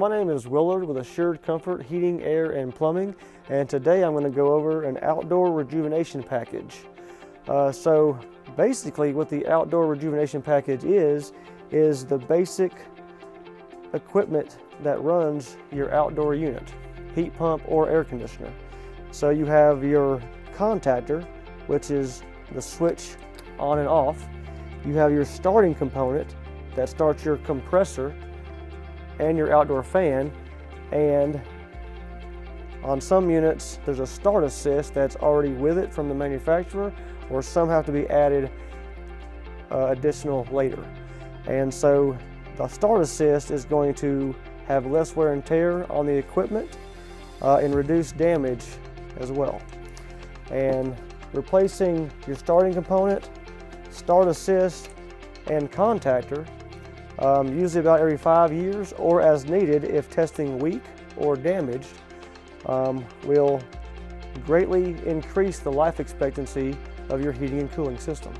my name is Willard with Assured Comfort Heating, Air, and Plumbing, and today I'm going to go over an Outdoor Rejuvenation Package. So basically what the Outdoor Rejuvenation Package is the basic equipment that runs your outdoor unit, heat pump or air conditioner. So you have your contactor, which is the switch on and off. You have your starting component that starts your compressor and your outdoor fan, and on some units there's a start assist that's already with it from the manufacturer, or some have to be added additional later. And so the start assist is going to have less wear and tear on the equipment and reduce damage as well. And replacing your starting component, start assist, and contactor usually about every 5 years, or as needed if testing weak or damaged, will greatly increase the life expectancy of your heating and cooling system.